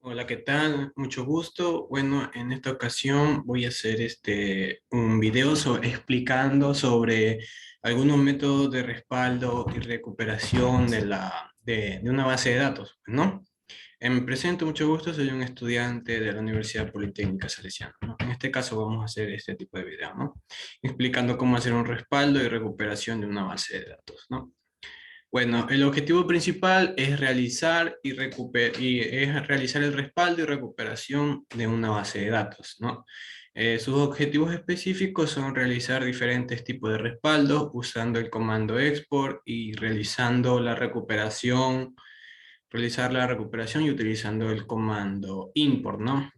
Hola, ¿qué tal? Mucho gusto. Bueno, en esta ocasión voy a hacer un video explicando sobre algunos métodos de respaldo y recuperación de una base de datos, ¿no? Me presento, mucho gusto, soy un estudiante de la Universidad Politécnica Salesiana, ¿no? En este caso vamos a hacer este tipo de video, ¿no? Explicando cómo hacer un respaldo y recuperación de una base de datos, ¿no? Bueno, el objetivo principal es realizar el respaldo y recuperación de una base de datos, ¿no? Sus objetivos específicos son realizar diferentes tipos de respaldos usando el comando export y realizar la recuperación y utilizando el comando import, ¿no?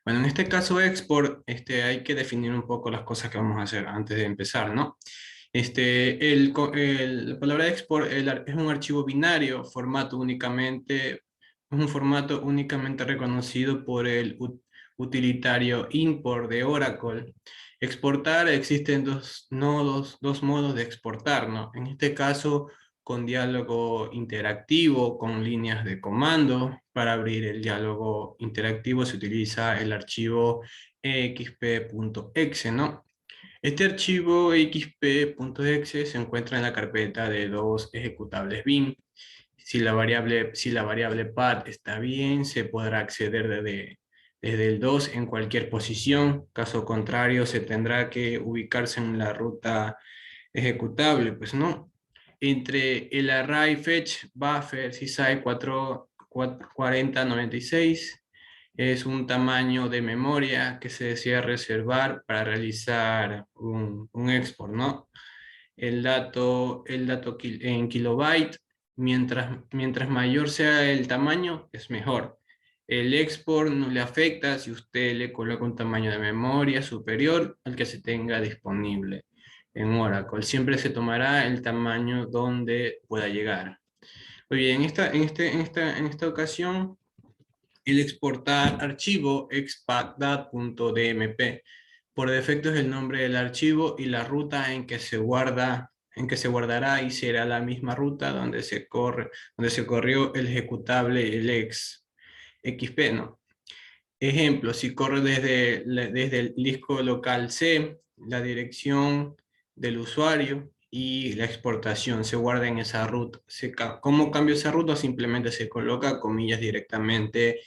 Bueno, en este caso export, hay que definir un poco las cosas que vamos a hacer antes de empezar, ¿no? La palabra export es un archivo binario, es un formato únicamente reconocido por el utilitario import de Oracle. Exportar, existen dos modos de exportar, ¿no? En este caso, con diálogo interactivo, con líneas de comando. Para abrir el diálogo interactivo se utiliza el archivo exp.exe, ¿no? Este archivo xp.exe se encuentra en la carpeta de dos ejecutables bin. Si la variable path está bien, se podrá acceder desde el 2 en cualquier posición. Caso contrario, se tendrá que ubicarse en la ruta ejecutable, pues no. Entre el array fetch buffer sysai 4096 es un tamaño de memoria que se desea reservar para realizar un export, ¿no? En kilobyte, mientras mayor sea el tamaño, es mejor. El export no le afecta si usted le coloca un tamaño de memoria superior al que se tenga disponible en Oracle. Siempre se tomará el tamaño donde pueda llegar. Muy bien, en esta ocasión el exportar archivo expadat.dmp. Por defecto es el nombre del archivo y la ruta en que se guardará y será la misma ruta donde se corrió el ejecutable XP, ¿no? Ejemplo, si corre desde el disco local C, la dirección del usuario y la exportación se guarda en esa ruta. ¿Cómo cambio esa ruta? Simplemente se coloca comillas directamente,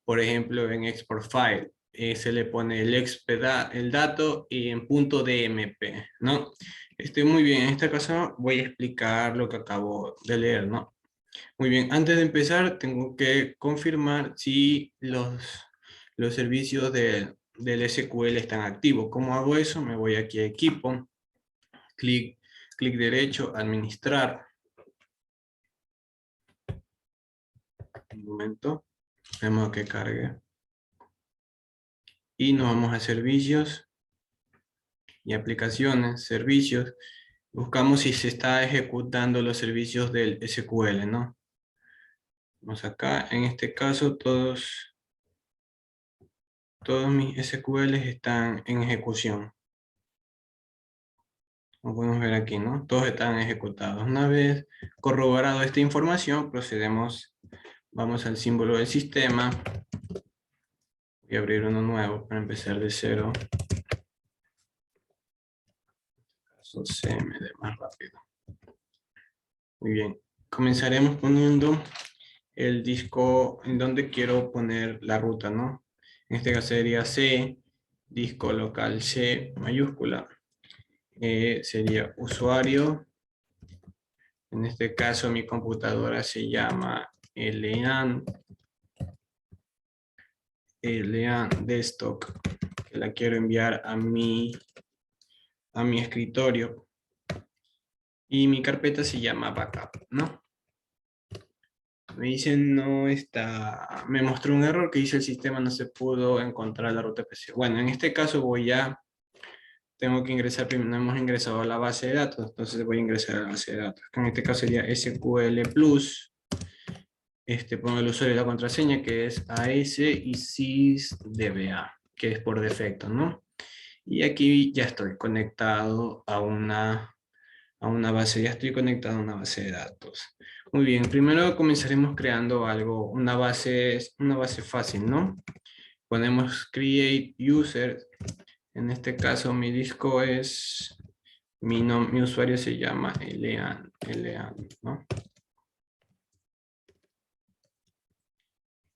por ejemplo, en export file. Se le pone el dato y en punto DMP, ¿no? Muy bien, en esta cosa voy a explicar lo que acabo de leer, ¿no? Muy bien, antes de empezar tengo que confirmar si los servicios del SQL están activos. ¿Cómo hago eso? Me voy aquí a equipo, clic, clic derecho, administrar. Un momento, vemos que cargue. Y nos vamos a servicios y aplicaciones, servicios. Buscamos si se está ejecutando los servicios del SQL, ¿no? Vamos acá, en este caso todos mis SQLs están en ejecución. Como podemos ver aquí, ¿no? Todos están ejecutados. Una vez corroborado esta información, vamos al símbolo del sistema. Voy a abrir uno nuevo para empezar de cero. Caso CMD más rápido. Muy bien. Comenzaremos poniendo el disco en donde quiero poner la ruta, ¿no? En este caso sería C, disco local C mayúscula. Sería usuario. En este caso mi computadora se llama LAN Desktop, que la quiero enviar a mi escritorio. Y mi carpeta se llama backup, ¿no? Me dicen no está, me mostró un error que dice el sistema no se pudo encontrar la ruta PC. Bueno, en este caso tengo que ingresar, primero no hemos ingresado a la base de datos, entonces voy a ingresar a la base de datos. En este caso sería SQL Plus. Pongo el usuario y la contraseña que es AS y sysdba, que es por defecto, ¿no? Y aquí ya estoy conectado a una base, ya estoy conectado a una base de datos. Muy bien, primero comenzaremos creando algo, una base fácil, ¿no? Ponemos create user. En este caso mi disco es, mi usuario se llama Elean, ¿no?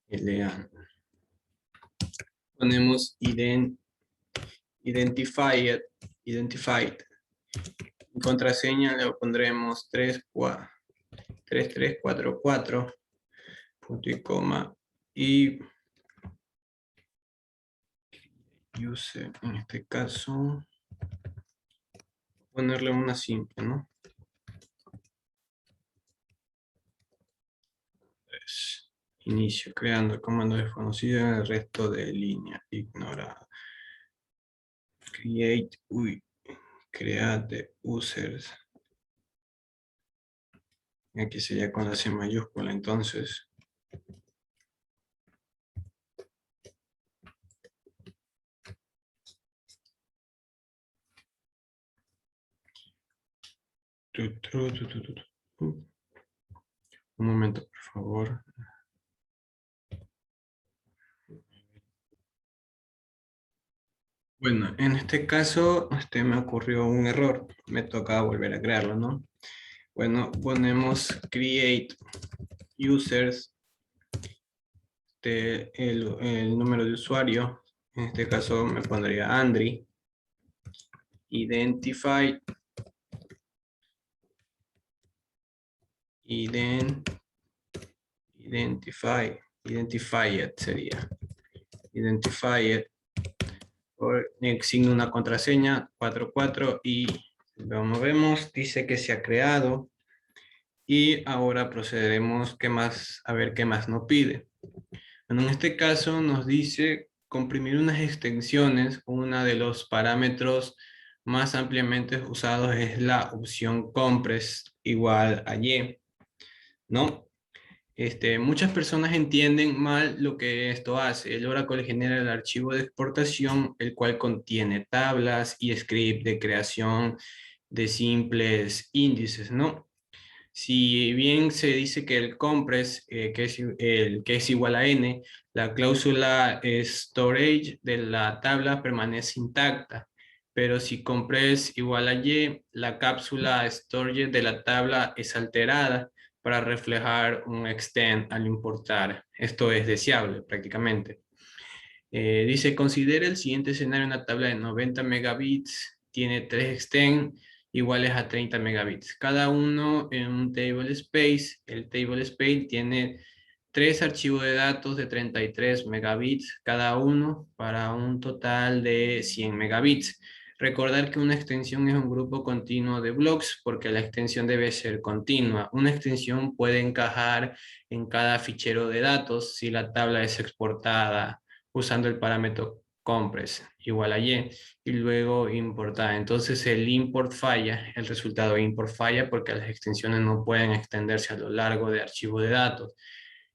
Elean. Ponemos identified. En contraseña le pondremos 3344, punto y coma, y user, en este caso, ponerle una simple, ¿no? Pues, inicio, creando el comando desconocido en el resto de línea, ignorado. Create users. Aquí sería con la C mayúscula, entonces. Un momento, por favor. Bueno, en este caso, me ocurrió un error. Me toca volver a crearlo, ¿no? Bueno, ponemos create users, el número de usuario. En este caso me pondría Andri. Identify. Identified sería. Identified. Signo una contraseña, 44, y lo movemos, dice que se ha creado, y ahora procederemos a ver qué más nos pide. Bueno, en este caso nos dice comprimir unas extensiones. Uno de los parámetros más ampliamente usados es la opción compress igual a y, ¿no? Muchas personas entienden mal lo que esto hace. El Oracle genera el archivo de exportación, el cual contiene tablas y script de creación de simples índices, ¿no? Si bien se dice que el compress, que es igual a n, la cláusula storage de la tabla permanece intacta. Pero si compress igual a y, la cápsula storage de la tabla es alterada para reflejar un extend al importar. Esto es deseable prácticamente. Dice, considera el siguiente escenario: una tabla de 90 megabits, tiene 3 extend iguales a 30 megabits, cada uno en un table space. El table space tiene 3 archivos de datos de 33 megabits cada uno, para un total de 100 megabits. Recordar que una extensión es un grupo continuo de blocks, porque la extensión debe ser continua. Una extensión puede encajar en cada fichero de datos si la tabla es exportada usando el parámetro compress igual a y luego importar. Entonces el import falla, el resultado import falla, porque las extensiones no pueden extenderse a lo largo de archivos de datos.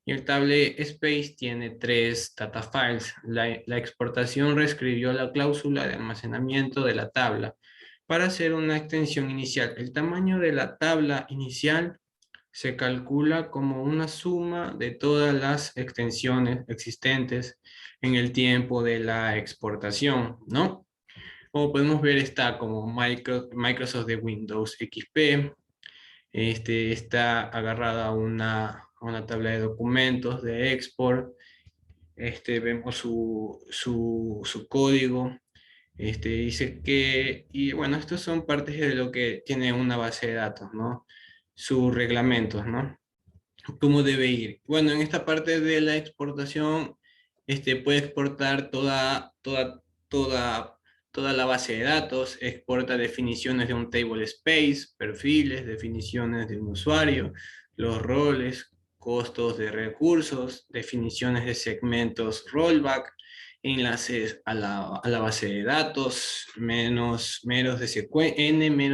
Y el table space tiene 3 data files. La exportación reescribió la cláusula de almacenamiento de la tabla para hacer una extensión inicial. El tamaño de la tabla inicial se calcula como una suma de todas las extensiones existentes en el tiempo de la exportación, ¿no? Como podemos ver, está como Microsoft de Windows XP. Está agarrada a una tabla de documentos de export. Vemos su código. Dice que, y bueno, estos son partes de lo que tiene una base de datos, ¿no? Sus reglamentos, ¿no? ¿Cómo debe ir? Bueno, en esta parte de la exportación, puede exportar toda la base de datos. Exporta definiciones de un table space, perfiles, definiciones de un usuario, los roles, costos de recursos, definiciones de segmentos rollback, enlaces a la base de datos, n menos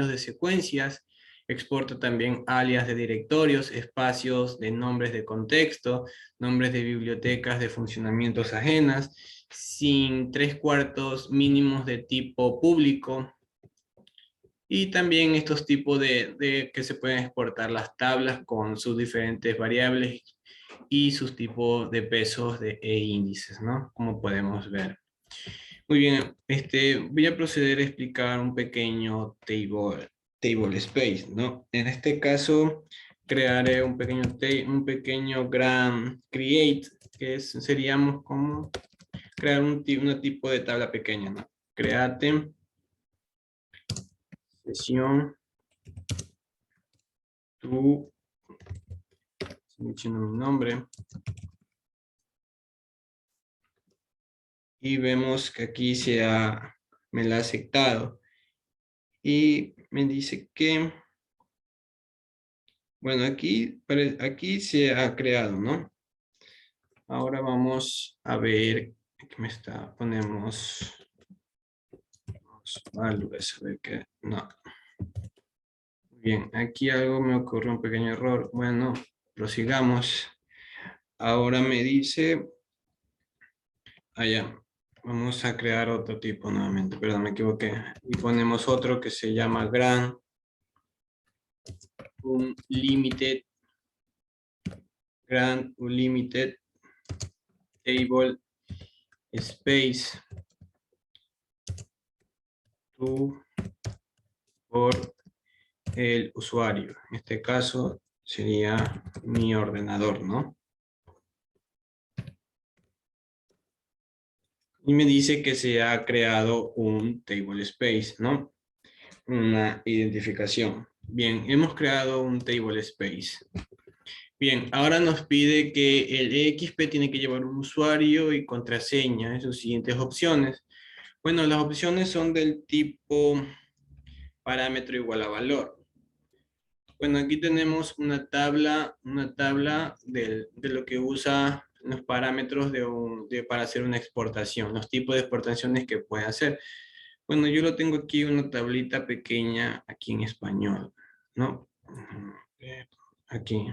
de secuencias. Exporta también alias de directorios, espacios de nombres de contexto, nombres de bibliotecas de funcionamientos ajenas, sin 3/4 mínimos de tipo público. Y también estos tipos de que se pueden exportar las tablas con sus diferentes variables y sus tipos de pesos e índices, ¿no? Como podemos ver. Muy bien, voy a proceder a explicar un pequeño table space, ¿no? En este caso, crearé un pequeño gran create, que seríamos como crear un tipo de tabla pequeña, ¿no? Create sesión to, selecciono mi nombre, y vemos que aquí me la ha aceptado. Y me dice que, bueno, aquí se ha creado, ¿no? Ahora vamos a ver, ¿qué me está? Ponemos values, a ver qué, no. Bien, aquí algo me ocurrió, un pequeño error. Bueno, prosigamos. Ahora me dice, allá, vamos a crear otro tipo nuevamente, perdón, me equivoqué. Y ponemos otro que se llama unlimited table space to por el usuario. En este caso sería mi ordenador, ¿no? Y me dice que se ha creado un table space, ¿no? Una identificación. Bien, hemos creado un table space. Bien, ahora nos pide que el EXP tiene que llevar un usuario y contraseña en sus siguientes opciones. Bueno, las opciones son del tipo parámetro igual a valor. Bueno, aquí tenemos una tabla de lo que usa los parámetros para hacer una exportación, los tipos de exportaciones que puede hacer. Bueno, yo lo tengo aquí, una tablita pequeña aquí en español, ¿no? Aquí.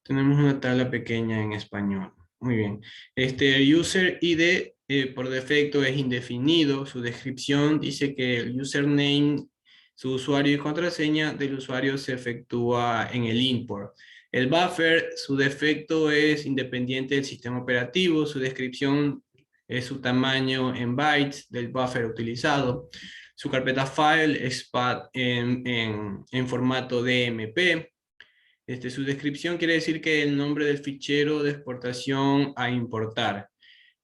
Tenemos una tabla pequeña en español. Muy bien. El user ID por defecto es indefinido. Su descripción dice que el username, su usuario y contraseña del usuario se efectúa en el import. El buffer, su defecto es independiente del sistema operativo. Su descripción es su tamaño en bytes del buffer utilizado. Su carpeta file es en formato DMP. Su descripción quiere decir que el nombre del fichero de exportación a importar.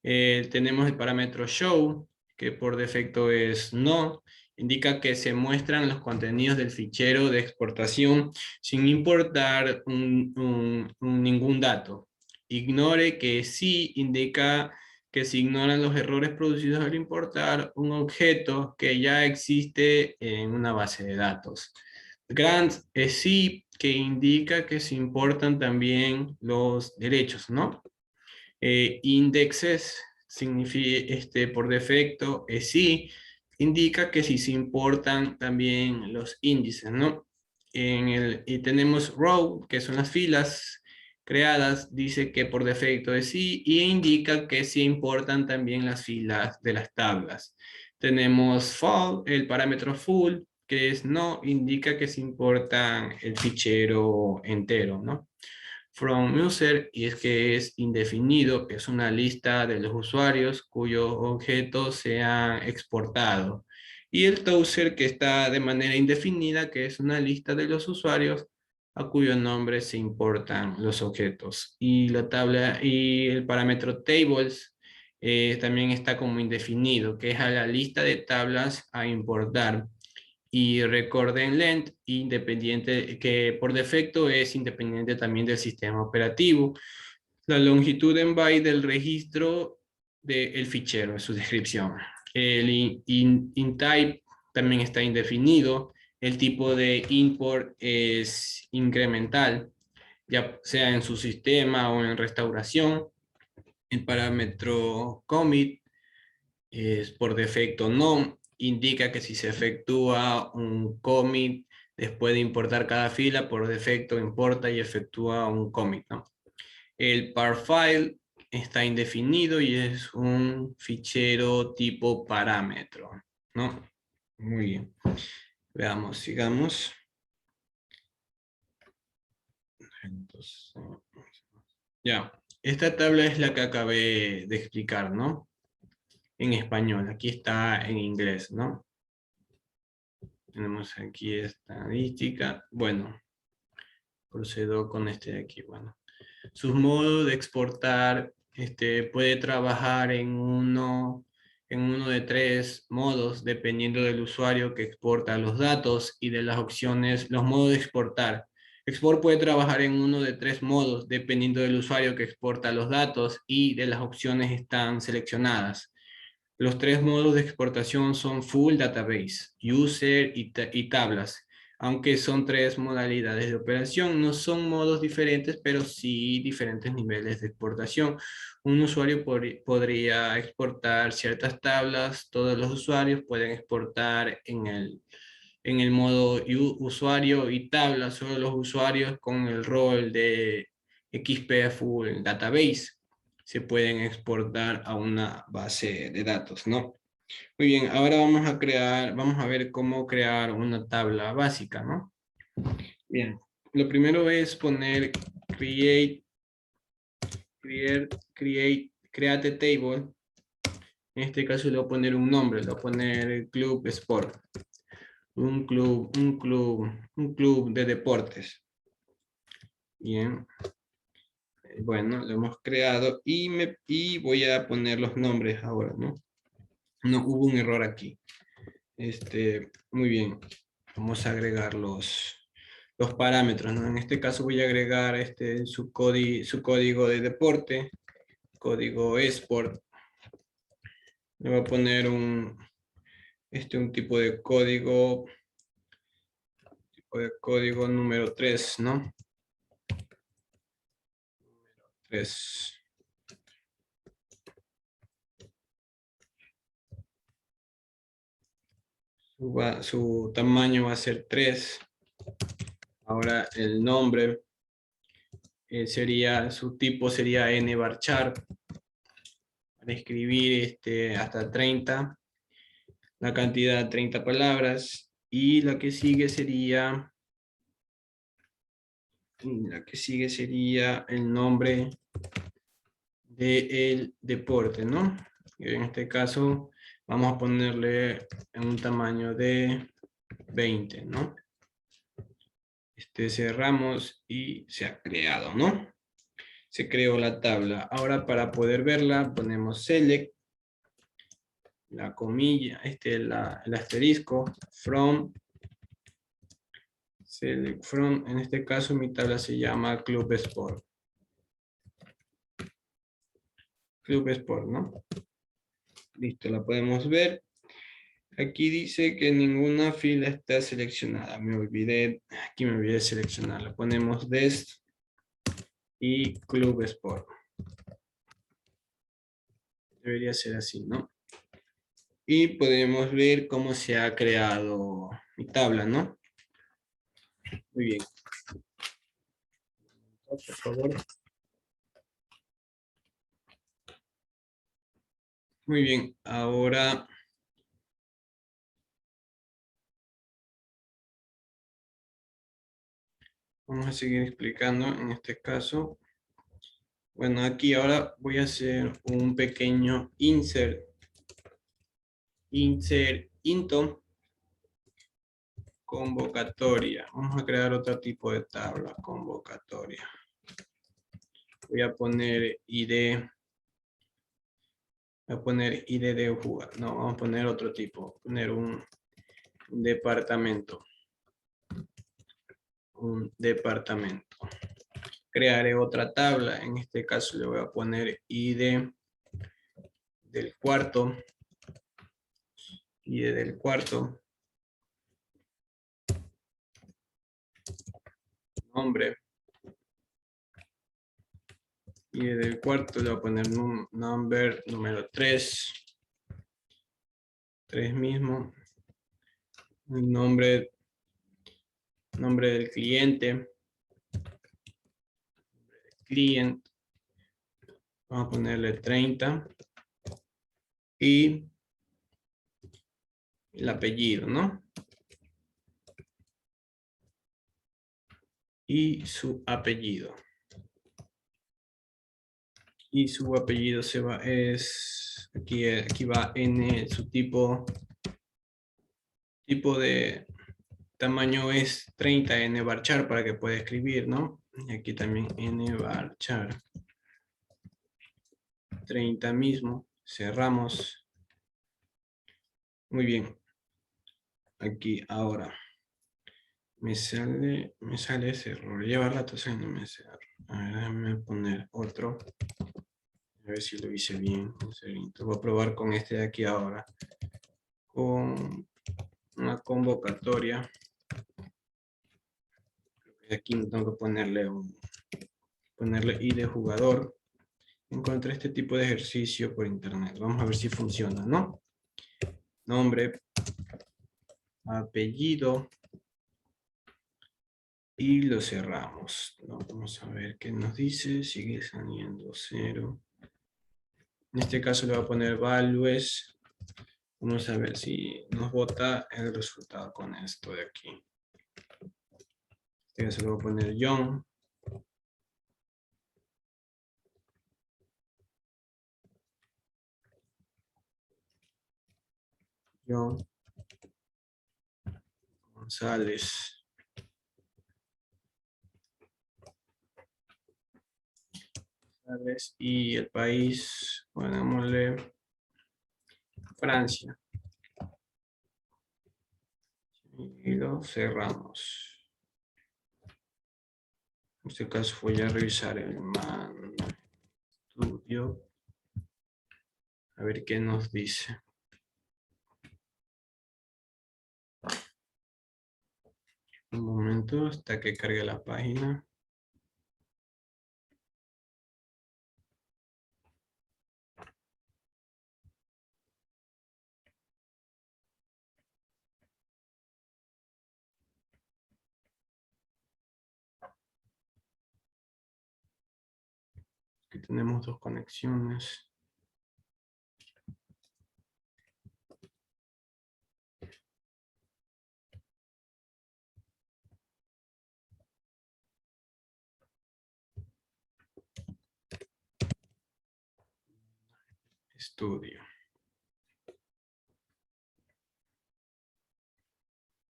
Tenemos el parámetro show, que por defecto es no. Indica que se muestran los contenidos del fichero de exportación sin importar ningún dato. Ignore, que sí, indica que se ignoran los errores producidos al importar un objeto que ya existe en una base de datos. Grant es sí, que indica que se importan también los derechos, ¿no? Indexes significa, por defecto, es sí, indica que si se importan también los índices, ¿no? Y tenemos row, que son las filas creadas, dice que por defecto es sí, y indica que sí importan también las filas de las tablas. Tenemos full, el parámetro full, que es no, indica que se importa el fichero entero, ¿no? From user, y es que es indefinido, es una lista de los usuarios cuyos objetos se han exportado. Y el tozer, que está de manera indefinida, que es una lista de los usuarios a cuyo nombre se importan los objetos. Y la tabla y el parámetro tables también está como indefinido, que es a la lista de tablas a importar. Y recuerden length independiente, que por defecto es independiente también del sistema operativo. La longitud en byte del registro del fichero, en su descripción. El type también está indefinido. El tipo de import es incremental, ya sea en su sistema o en restauración. El parámetro commit es por defecto no, indica que si se efectúa un commit después de importar cada fila, por defecto importa y efectúa un commit, ¿no? El par file está indefinido y es un fichero tipo parámetro, ¿no? Muy bien. Veamos, sigamos. Entonces, ya, esta tabla es la que acabé de explicar, ¿no? En español, aquí está en inglés, ¿no? Tenemos aquí estadística. Bueno, procedo con este de aquí, bueno. Sus modos de exportar, puede trabajar en uno de tres modos, dependiendo del usuario que exporta los datos y de las opciones, los modos de exportar. Export puede trabajar en uno de tres modos, dependiendo del usuario que exporta los datos y de las opciones están seleccionadas. Los tres modos de exportación son Full Database, User y tablas. Aunque son tres modalidades de operación, no son modos diferentes, pero sí diferentes niveles de exportación. Un usuario podría exportar ciertas tablas, todos los usuarios pueden exportar en el modo usuario y tabla, solo los usuarios con el rol de XP Full Database se pueden exportar a una base de datos, ¿no? Muy bien, ahora vamos a ver cómo crear una tabla básica, ¿no? Bien, lo primero es poner create table. En este caso le voy a poner un nombre, le voy a poner Club Sport. Un club de deportes. Bien. Bueno, lo hemos creado y voy a poner los nombres ahora, ¿no? No, hubo un error aquí. Muy bien. Vamos a agregar los parámetros, ¿no? En este caso voy a agregar su código de deporte, código export. Le voy a poner un tipo de código número 3, ¿no? 3. Su tamaño va a ser 3. Ahora el nombre su tipo sería nvarchar. Para escribir hasta 30. La cantidad 30 palabras. Y la que sigue sería el nombre del deporte, ¿no? En este caso vamos a ponerle en un tamaño de 20, ¿no? Cerramos y se ha creado, ¿no? Se creó la tabla. Ahora para poder verla ponemos select, la comilla, el asterisco, from, select from, en este caso mi tabla se llama Club Sport. Club Sport, ¿no? Listo, la podemos ver. Aquí dice que ninguna fila está seleccionada. Aquí me olvidé de seleccionarla. Ponemos dest y Club Sport. Debería ser así, ¿no? Y podemos ver cómo se ha creado mi tabla, ¿no? Muy bien. Por favor. Muy bien, ahora vamos a seguir explicando en este caso. Bueno, aquí ahora voy a hacer un pequeño insert into convocatoria. Vamos a crear otro tipo de tabla, convocatoria. Voy a poner ID. Voy a poner ID de jugador. No, vamos a poner otro tipo. Poner un departamento. Un departamento. Crearé otra tabla. En este caso le voy a poner ID del cuarto. ID del cuarto. Nombre. Y del cuarto le voy a poner number número 3. 3 mismo. El nombre del cliente. Client. Vamos a ponerle 30. Y el apellido, ¿no? y su apellido. Y su apellido aquí va N, su tipo de tamaño es 30 N varchar para que pueda escribir, ¿no? Y aquí también N varchar. 30 mismo, cerramos. Muy bien. Aquí ahora me sale ese error. Lleva rato haciéndome ese error. A ver, déjame poner otro. A ver si lo hice bien. Voy a probar con este de aquí ahora. Con una convocatoria. Aquí tengo que ponerle I de jugador. Encontré este tipo de ejercicio por internet. Vamos a ver si funciona, ¿no? Nombre, apellido y lo cerramos. Vamos a ver qué nos dice. Sigue saliendo 0. En este caso le voy a poner values. Vamos a ver si nos bota el resultado con esto de aquí. En este caso le voy a poner John. John González. Y el país, ponémosle Francia. Y lo cerramos. En este caso voy a revisar el estudio. A ver qué nos dice. Un momento hasta que cargue la página. Aquí tenemos dos conexiones. Estudio.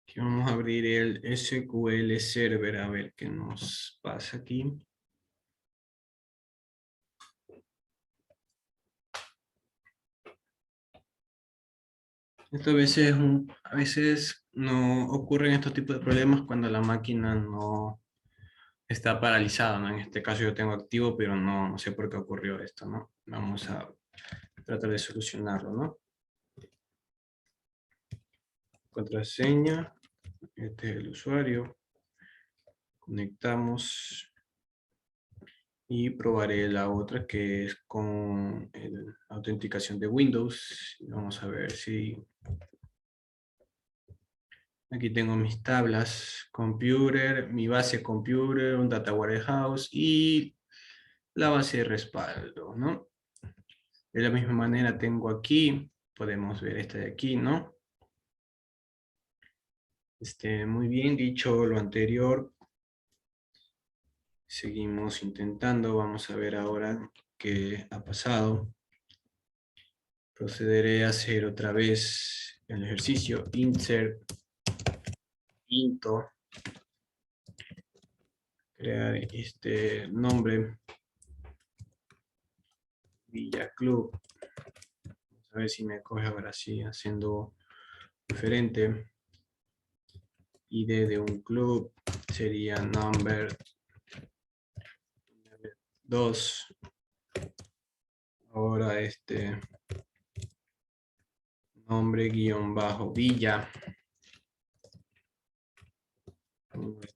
Aquí vamos a abrir el SQL Server a ver qué nos pasa aquí. Esto a veces no ocurren estos tipos de problemas cuando la máquina no está paralizada, ¿no? En este caso yo tengo activo, pero no sé por qué ocurrió esto, ¿no? Vamos a tratar de solucionarlo, ¿no? Contraseña, este es el usuario. Conectamos y probaré la otra que es con la autenticación de Windows. Vamos a ver si aquí tengo mis tablas, computer, mi base computer, un data warehouse y la base de respaldo, ¿no? De la misma manera tengo aquí, podemos ver esta de aquí, ¿no? Muy bien, dicho lo anterior, seguimos intentando, vamos a ver ahora qué ha pasado. Procederé a hacer otra vez el ejercicio, insert, into, crear este nombre, Villa Club. Vamos a ver si me coge ahora sí, haciendo diferente. ID de un club sería number 2. Ahora nombre guión bajo Villa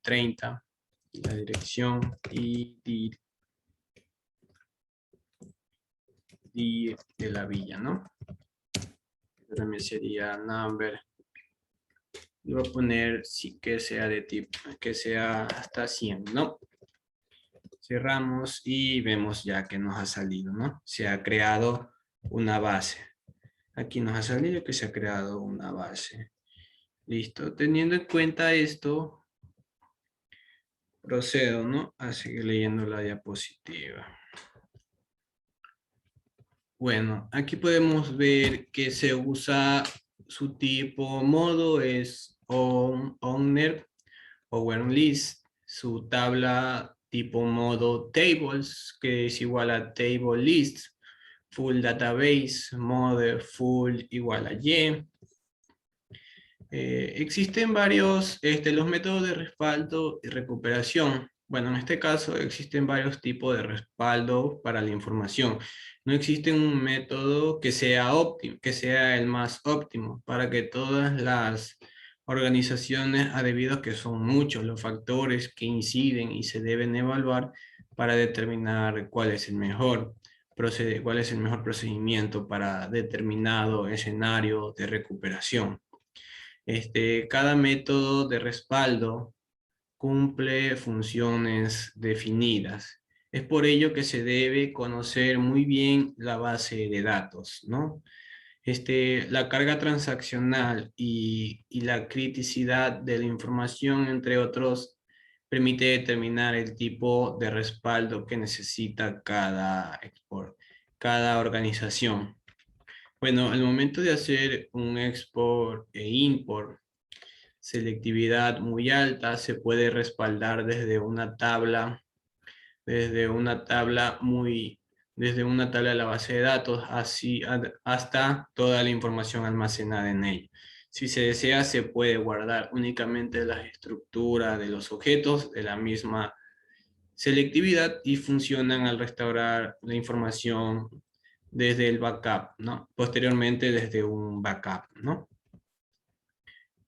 30, la dirección y de la villa, ¿no? También sería number. Y voy a poner sí que sea de tipo, que sea hasta 100, ¿no? Cerramos y vemos ya que nos ha salido, ¿no? Se ha creado una base. Aquí nos ha salido que se ha creado una base. Listo. Teniendo en cuenta esto, procedo, ¿no? A seguir leyendo la diapositiva. Bueno, aquí podemos ver que se usa su tipo modo es owner power list, su tabla tipo modo tables, que es igual a table list, full database, mode full igual a y. Existen varios, los métodos de respaldo y recuperación. Bueno, en este caso existen varios tipos de respaldo para la información. No existe un método que sea óptimo, que sea el más óptimo para que todas las organizaciones, debido a que son muchos los factores que inciden y se deben evaluar para determinar cuál es el mejor cuál es el mejor procedimiento para determinado escenario de recuperación. Cada método de respaldo cumple funciones definidas. Es por ello que se debe conocer muy bien la base de datos, ¿no? La carga transaccional y la criticidad de la información, entre otros, permite determinar el tipo de respaldo que necesita cada organización. Bueno, al momento de hacer un export e import, selectividad muy alta, se puede respaldar desde una tabla desde una tabla de la base de datos, hasta toda la información almacenada en ella. Si se desea, se puede guardar únicamente las estructuras de los objetos de la misma selectividad y funcionan al restaurar la información desde el backup, ¿no? Posteriormente desde un backup, ¿no?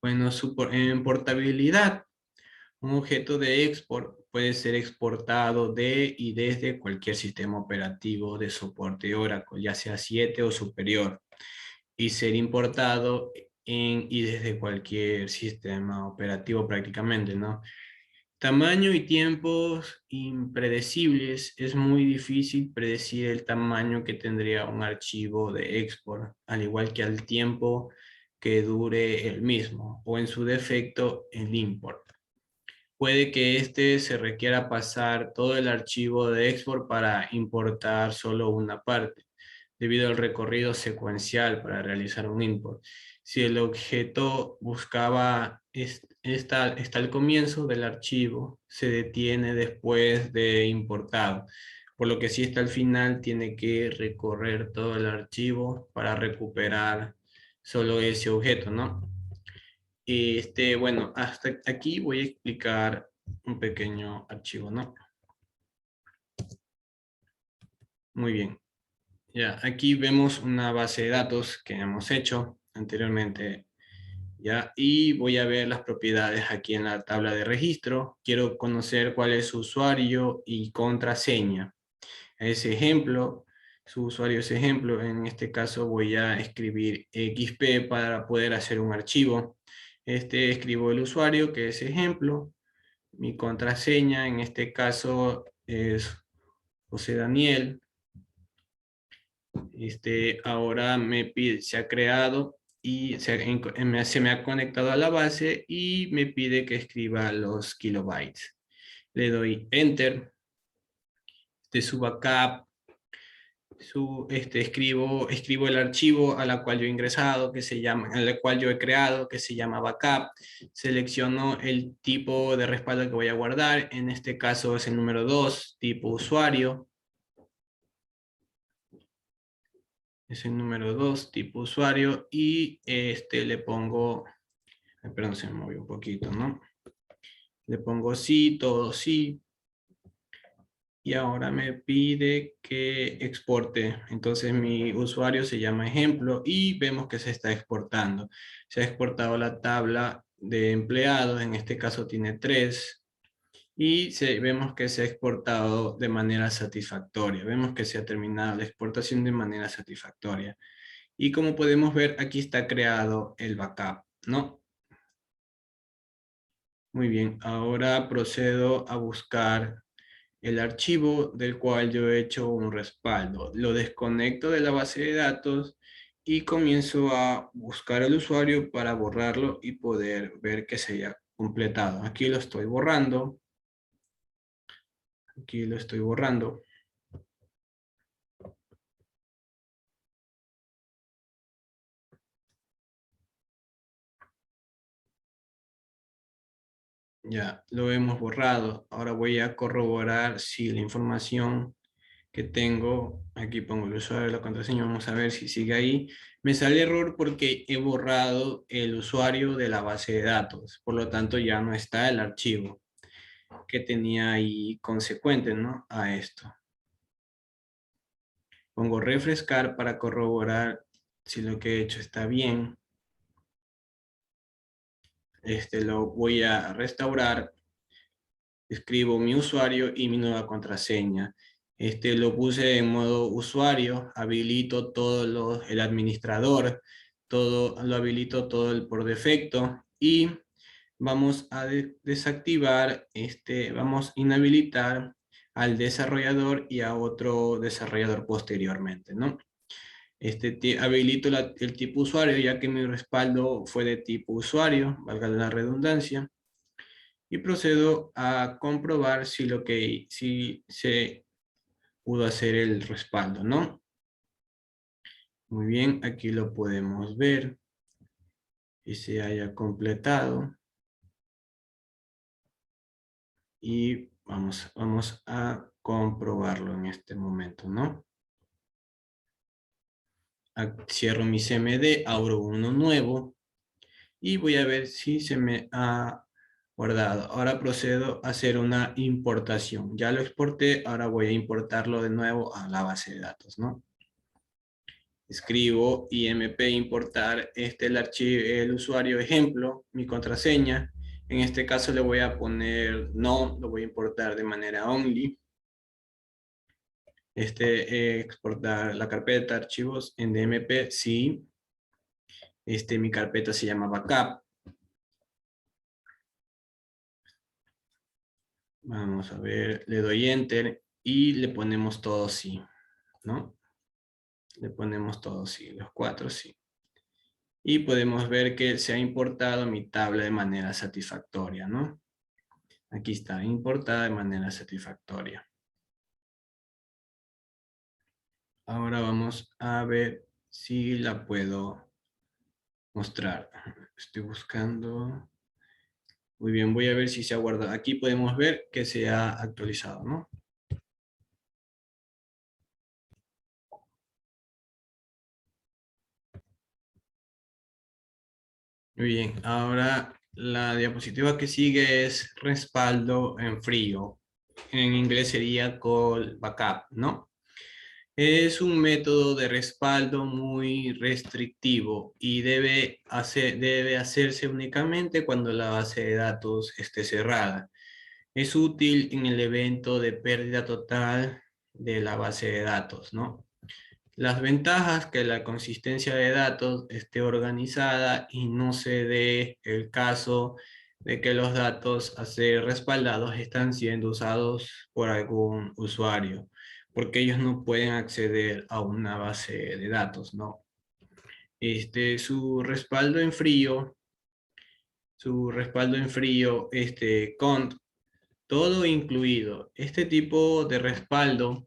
Bueno, en portabilidad, un objeto de export puede ser exportado de y desde cualquier sistema operativo de soporte Oracle, ya sea 7 o superior, y ser importado en y desde cualquier sistema operativo prácticamente, ¿no? Tamaño y tiempos impredecibles. Es muy difícil predecir el tamaño que tendría un archivo de export, al igual que al tiempo que dure el mismo, o en su defecto el import. Puede que se requiera pasar todo el archivo de export para importar solo una parte, debido al recorrido secuencial para realizar un import. Si el objeto buscaba está al comienzo del archivo, se detiene después de importado, por lo que si está al final, tiene que recorrer todo el archivo para recuperar solo ese objeto, ¿no? Bueno, hasta aquí voy a explicar un pequeño archivo, ¿no? Muy bien. Ya, aquí vemos una base de datos que hemos hecho anteriormente, ¿ya? Y voy a ver las propiedades aquí en la tabla de registro. Quiero conocer cuál es su usuario y contraseña. Ese ejemplo, su usuario es ejemplo. En este caso voy a escribir XP para poder hacer un archivo. Escribo el usuario, que es ejemplo. Mi contraseña en este caso es José Daniel. Ahora me pide, se ha creado y se me ha conectado a la base y me pide que escriba los kilobytes. Le doy Enter. Su backup, escribo el archivo a la cual yo he ingresado, a la cual yo he creado, que se llama backup. Selecciono el tipo de respaldo que voy a guardar. En este caso es el número 2, tipo usuario. Es el número 2, tipo usuario, y le pongo, perdón, se me movió un poquito, ¿no? Le pongo sí, todo sí, y ahora me pide que exporte. Entonces mi usuario se llama ejemplo y vemos que se está exportando. Se ha exportado la tabla de empleados, en este caso tiene 3, y vemos que se ha exportado de manera satisfactoria. Vemos que se ha terminado la exportación de manera satisfactoria. Y como podemos ver, aquí está creado el backup, ¿no? Muy bien, ahora procedo a buscar el archivo del cual yo he hecho un respaldo. Lo desconecto de la base de datos y comienzo a buscar al usuario para borrarlo y poder ver que se haya completado. Aquí lo estoy borrando. Aquí lo estoy borrando. Ya lo hemos borrado. Ahora voy a corroborar si la información que tengo, aquí pongo el usuario, la contraseña, vamos a ver si sigue ahí. Me sale error porque he borrado el usuario de la base de datos. Por lo tanto, ya no está el archivo que tenía ahí consecuente, ¿no? A esto. Pongo refrescar para corroborar si lo que he hecho está bien. Lo voy a restaurar. Escribo mi usuario y mi nueva contraseña. Lo puse en modo usuario, habilito el administrador, lo habilito todo por defecto y vamos a desactivar, vamos a inhabilitar al desarrollador y a otro desarrollador posteriormente, ¿no? Habilito el tipo usuario ya que mi respaldo fue de tipo usuario, valga la redundancia, y procedo a comprobar si se pudo hacer el respaldo, ¿no? Muy bien, aquí lo podemos ver y se haya completado. Y vamos a comprobarlo en este momento, ¿no? Cierro mi CMD, abro uno nuevo y voy a ver si se me ha guardado. Ahora procedo a hacer una importación. Ya lo exporté, ahora voy a importarlo de nuevo a la base de datos, ¿no? Escribo imp importar el archivo, el usuario ejemplo, mi contraseña. En este caso le voy a poner no, lo voy a importar de manera only. Exportar la carpeta archivos en DMP, sí. Mi carpeta se llama backup. Vamos a ver, le doy enter y le ponemos todo sí, ¿no? Le ponemos todo sí, los 4 sí. Y podemos ver que se ha importado mi tabla de manera satisfactoria, ¿no? Aquí está, importada de manera satisfactoria. Ahora vamos a ver si la puedo mostrar. Estoy buscando. Muy bien, voy a ver si se ha guardado. Aquí podemos ver que se ha actualizado, ¿no? Muy bien, ahora la diapositiva que sigue es respaldo en frío. En inglés sería call backup, ¿no? Es un método de respaldo muy restrictivo y debe hacerse únicamente cuando la base de datos esté cerrada. Es útil en el evento de pérdida total de la base de datos, ¿no? Las ventajas que la consistencia de datos esté organizada y no se dé el caso de que los datos a ser respaldados están siendo usados por algún usuario, porque ellos no pueden acceder a una base de datos, ¿no? Su respaldo en frío, con todo incluido. Este tipo de respaldo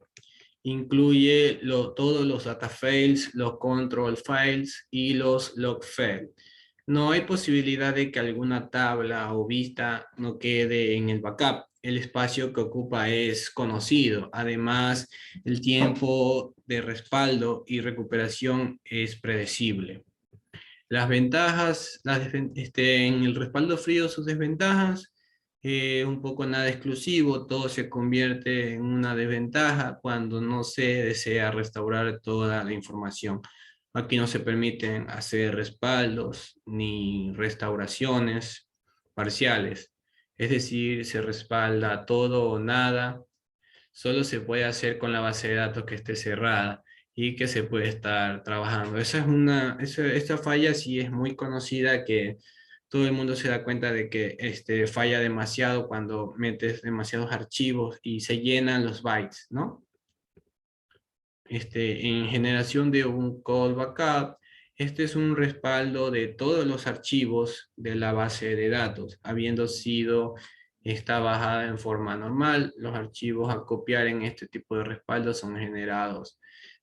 incluye todos los data files, los control files y los log files. No hay posibilidad de que alguna tabla o vista no quede en el backup. El espacio que ocupa es conocido. Además, el tiempo de respaldo y recuperación es predecible. Las ventajas, en el respaldo frío, sus desventajas, un poco nada exclusivo, todo se convierte en una desventaja cuando no se desea restaurar toda la información. Aquí no se permiten hacer respaldos ni restauraciones parciales, es decir, se respalda todo o nada, solo se puede hacer con la base de datos que esté cerrada y que se puede estar trabajando. Esta falla sí es muy conocida, que todo el mundo se da cuenta de que falla demasiado cuando metes demasiados archivos y se llenan los bytes, ¿no? En generación de un call backup, este es un respaldo de todos los archivos de la base de datos, habiendo sido está bajada en forma normal. Los archivos a copiar en este tipo de respaldo son generados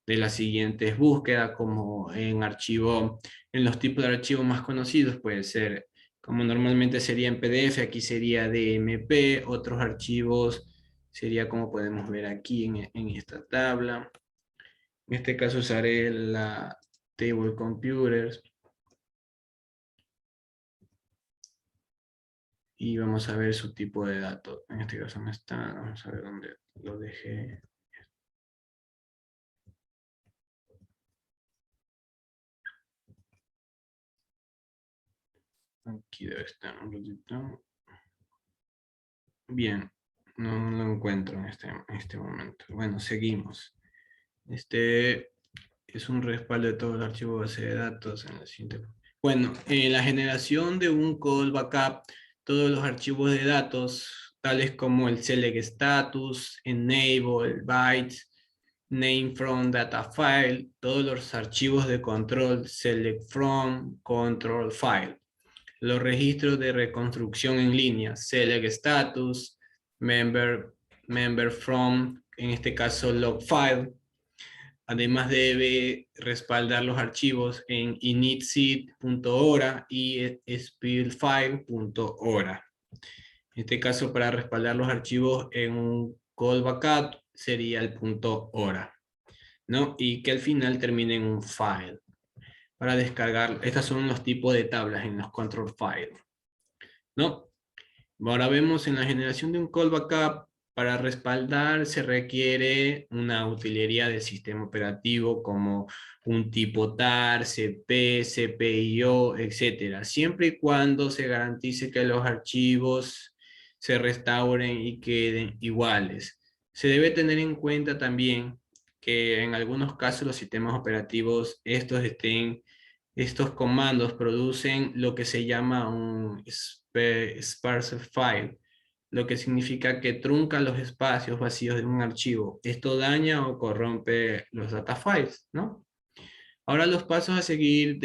de las siguientes búsquedas, como en los tipos de archivos más conocidos, puede ser, como normalmente sería en PDF, aquí sería DMP, otros archivos sería como podemos ver aquí en esta tabla. En este caso usaré la Table Computers. Y vamos a ver su tipo de datos. En este caso no está, vamos a ver dónde lo dejé. Aquí debe estar un ratito. Bien, no lo encuentro en este momento. Bueno, seguimos. Este es un respaldo de todo el archivo base de datos en la siguiente. Bueno, la generación de un call backup, todos los archivos de datos, tales como el select status, enable, bytes, name from data file, todos los archivos de control, select from, control file. Los registros de reconstrucción en línea, select status, member from, en este caso log file. Además debe respaldar los archivos en initseed.ora y speedfile.ora. En este caso, para respaldar los archivos en un call backup sería el .ora, ¿no? Y que al final termine en un file. Para descargar, estos son los tipos de tablas en los control files, ¿no? Ahora vemos en la generación de un call backup, para respaldar se requiere una utilería del sistema operativo como un tipo TAR, CP, CPIO, etc. Siempre y cuando se garantice que los archivos se restauren y queden iguales. Se debe tener en cuenta también que en algunos casos los sistemas operativos, estos comandos producen lo que se llama un sparse file, lo que significa que trunca los espacios vacíos de un archivo. Esto daña o corrompe los data files, ¿no? Ahora los pasos a seguir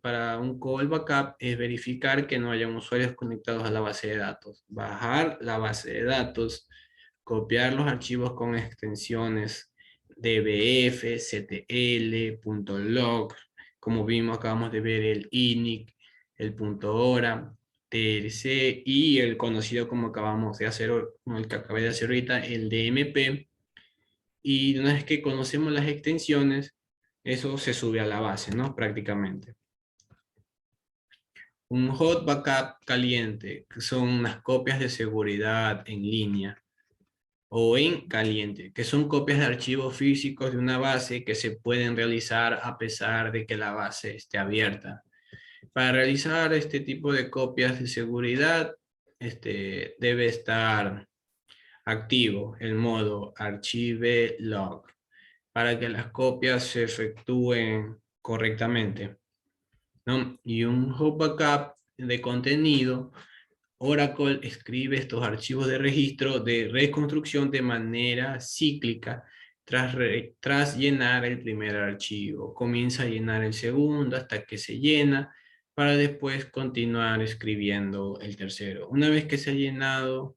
para un call backup es verificar que no haya usuarios conectados a la base de datos, bajar la base de datos, copiar los archivos con extensiones dbf, ctl, .log, como vimos, acabamos de ver el inic, el .ora, trc y el conocido como acabamos de hacer, el que acabé de hacer ahorita, el dmp. Y una vez que conocemos las extensiones, eso se sube a la base, ¿no? Prácticamente. Un hot backup caliente, que son unas copias de seguridad en línea, o en caliente, que son copias de archivos físicos de una base que se pueden realizar a pesar de que la base esté abierta. Para realizar este tipo de copias de seguridad, debe estar activo el modo archive log para que las copias se efectúen correctamente, ¿no? Y un hot backup de contenido, Oracle escribe estos archivos de registro de reconstrucción de manera cíclica tras llenar el primer archivo. Comienza a llenar el segundo hasta que se llena para después continuar escribiendo el tercero. Una vez que se ha llenado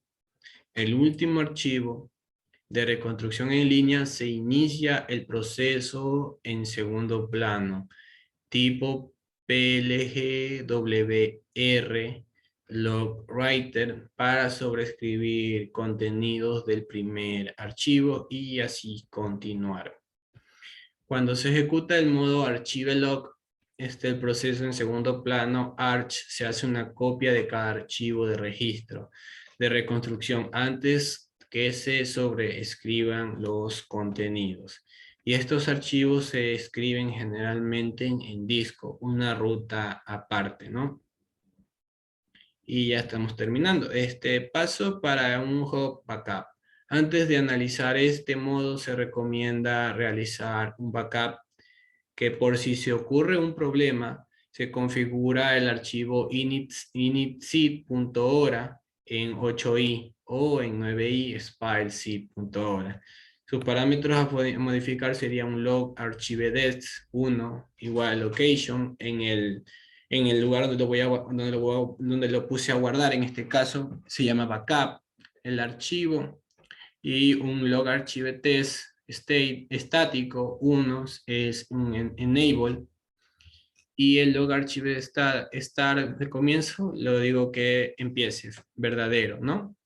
el último archivo de reconstrucción en línea, se inicia el proceso en segundo plano, tipo PLGWR logwriter, para sobreescribir contenidos del primer archivo y así continuar. Cuando se ejecuta el modo archive log, el proceso en segundo plano, arch, se hace una copia de cada archivo de registro de reconstrucción antes que se sobreescriban los contenidos. Y estos archivos se escriben generalmente en disco, una ruta aparte, ¿no? Y ya estamos terminando. Paso para un hot backup. Antes de analizar este modo, se recomienda realizar un backup que, por si se ocurre un problema, se configura el archivo initseed.ora en 8i o en 9i spileseed.ora. Sus parámetros a modificar serían un log archivedex 1 igual location en el lugar donde lo puse a guardar. En este caso se llama backup, el archivo, y un log archive test state estático, uno es un enable, y el log archive start de comienzo, lo digo que empiece, verdadero, ¿no?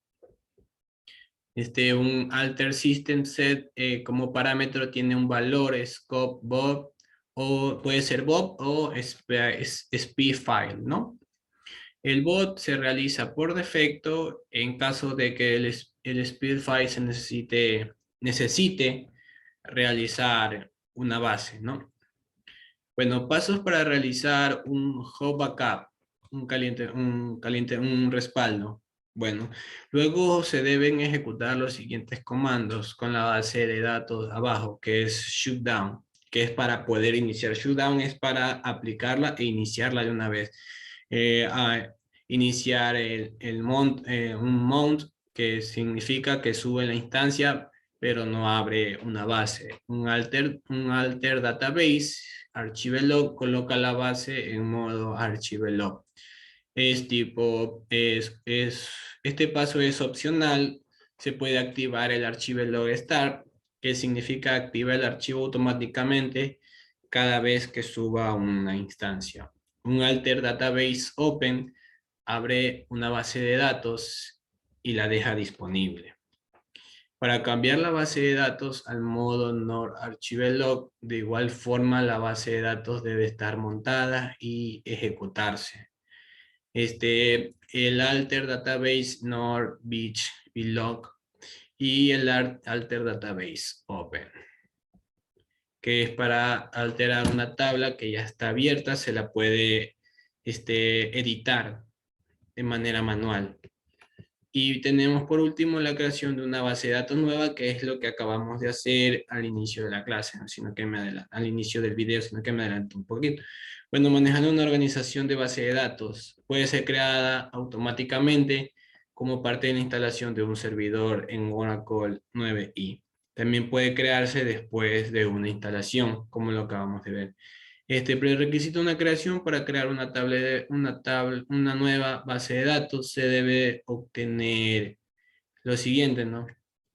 Un alter system set como parámetro tiene un valor scope bob, o puede ser bob o sp file, ¿no? El bot se realiza por defecto en caso de que el speed file se necesite realizar una base, ¿no? Bueno, pasos para realizar un hot backup, un respaldo. Bueno, luego se deben ejecutar los siguientes comandos con la base de datos abajo, que es shutdown, que es para poder iniciar. Shutdown es para aplicarla e iniciarla de una vez. Iniciar un mount, que significa que sube la instancia, pero no abre una base. Un alter database, archivelog, coloca la base en modo archivelog. Este paso es opcional. Se puede activar el archivelog start, que significa activar el archivo automáticamente cada vez que suba una instancia. Un alter database open abre una base de datos y la deja disponible. Para cambiar la base de datos al modo Nord Archivelog, de igual forma la base de datos debe estar montada y ejecutarse. El alter database Nord Beach Belog y el alter database Open, que es para alterar una tabla que ya está abierta, se la puede editar de manera manual. Y tenemos por último la creación de una base de datos nueva, que es lo que acabamos de hacer al inicio de la clase, ¿no? Sino que al inicio del video, sino que me adelanto un poquito. Bueno, manejando una organización de base de datos puede ser creada automáticamente como parte de la instalación de un servidor en Oracle 9i. También puede crearse después de una instalación, como lo acabamos de ver. Prerequisito de una creación: para crear una nueva base de datos se debe obtener lo siguiente, ¿no?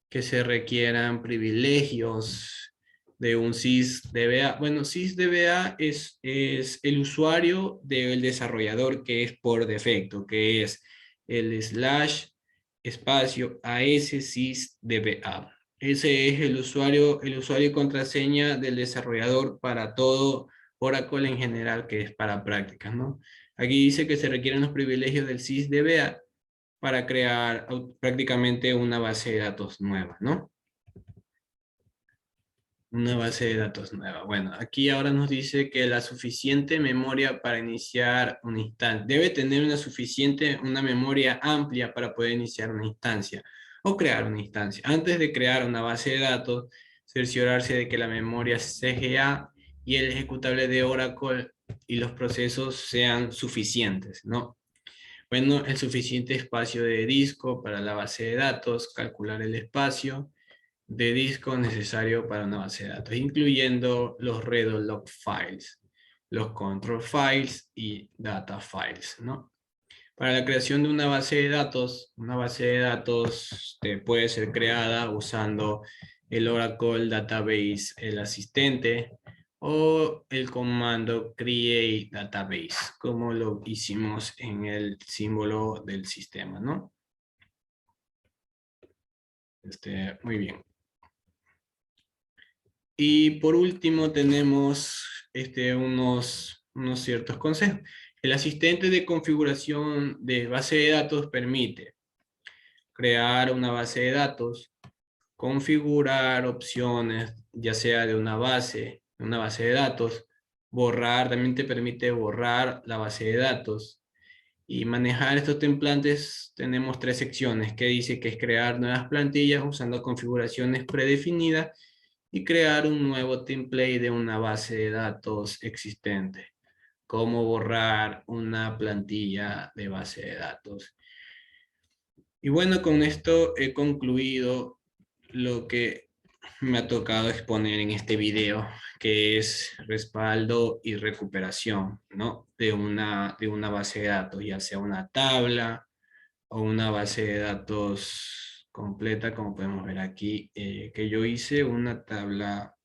Que se requieran privilegios de un sysdba. Bueno, sysdba es el usuario del desarrollador, que es por defecto, que es el / espacio AS sysdba. Ese es el usuario y contraseña del desarrollador para todo Oracle en general, que es para prácticas, ¿no? Aquí dice que se requieren los privilegios del sysdba para crear prácticamente una base de datos nueva, ¿no? Una base de datos nueva. Bueno, aquí ahora nos dice que la suficiente memoria para iniciar una instancia. Debe tener una memoria amplia para poder iniciar una instancia o crear una instancia. Antes de crear una base de datos, cerciorarse de que la memoria CGA y el ejecutable de Oracle y los procesos sean suficientes, ¿no? Bueno, el suficiente espacio de disco para la base de datos, calcular el espacio de disco necesario para una base de datos, incluyendo los redo log files, los control files y data files, ¿no? Para la creación de una base de datos puede ser creada usando el Oracle Database, el asistente, o el comando create database, como lo hicimos en el símbolo del sistema, ¿no? Muy bien. Y por último tenemos unos ciertos consejos. El asistente de configuración de base de datos permite crear una base de datos, configurar opciones, ya sea de una base de datos, borrar, también te permite borrar la base de datos. Y manejar estos templantes tenemos 3 secciones, que dice que es crear nuevas plantillas usando configuraciones predefinidas y crear un nuevo template de una base de datos existente. Cómo borrar una plantilla de base de datos. Y bueno, con esto he concluido lo que me ha tocado exponer en este video, que es respaldo y recuperación, ¿no? De una base de datos, ya sea una tabla o una base de datos completa, como podemos ver aquí, que yo hice una tabla,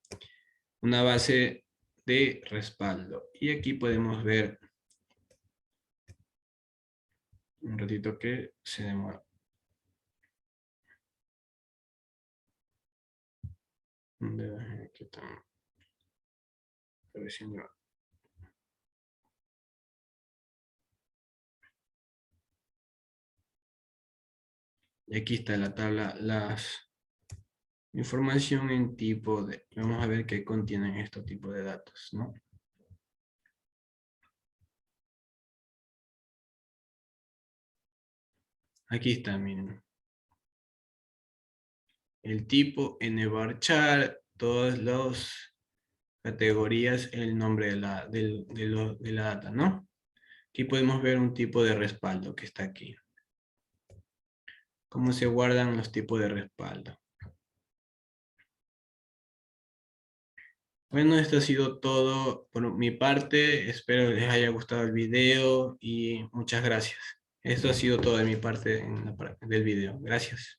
una base de respaldo. Y aquí podemos ver un ratito que se demora. Aquí está apareciendo. Y aquí está la tabla, las información en tipo de. Vamos a ver qué contienen estos tipos de datos, ¿no? Aquí está, miren. El tipo, nvarchar, todas las categorías, el nombre de la data, ¿no? Aquí podemos ver un tipo de respaldo que está aquí. Cómo se guardan los tipos de respaldo. Bueno, esto ha sido todo por mi parte. Espero les haya gustado el video y muchas gracias. Esto ha sido todo de mi parte del video. Gracias.